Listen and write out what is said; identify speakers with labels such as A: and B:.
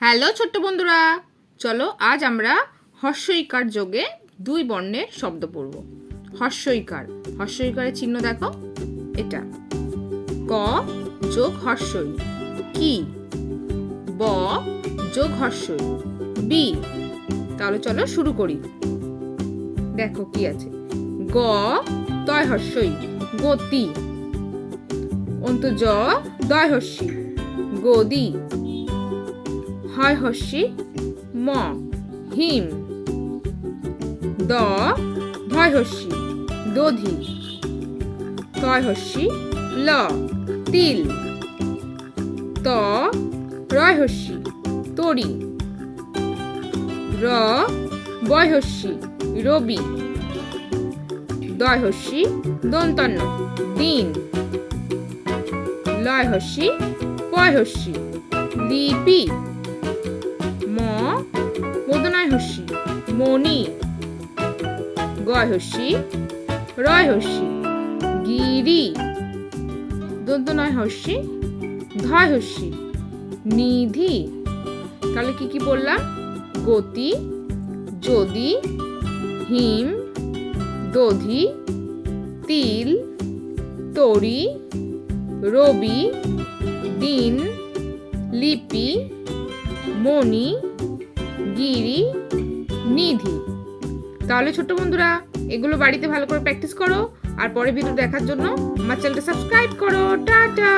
A: Hello ছোট্ট বন্ধুরা, চলো আজ আমরা হর্ষইকার যোগে দুই বর্ণের শব্দ পড়ব। হর্ষইকারের চিহ্ন দেখো, এটা ক যোগ হর্ষই কি, ব যোগ হর্ষই বি। তাহলে চলো শুরু করি। দেখো কি আছে, গ তয় হর্ষই গতি, অন্ত জ দয় হর্ষি গদি, হয় হর্ষি ম হিম, দ ধয় হর্ষি দধি, তয় হর্ষি ল তিল, ত রয় হর্ষি তরি, র বয় হর্ষি রবি, দয় হর্ষি দন্তান্ন দিন, লয় হর্ষি পয় হর্ষি লিপি, ম মূর্ধন্য হর্ষি মণি, গয় হর্ষি রয় হর্ষি গিরি, দন্তনয় হর্ষি ধয় হর্ষি নিধি। তাহলে কি কি বললাম? গতি, যদি, হিম, দধি, তিল, তরি, রবি, দিন, লিপি, মণি, গিরি, নিধি। তাহলে ছোট্ট বন্ধুরা, এগুলো বাড়িতে ভালো করে প্র্যাকটিস করো আর পরের ভিডিও দেখার জন্য আমার চ্যানেলটা সাবস্ক্রাইব করো। টাটা।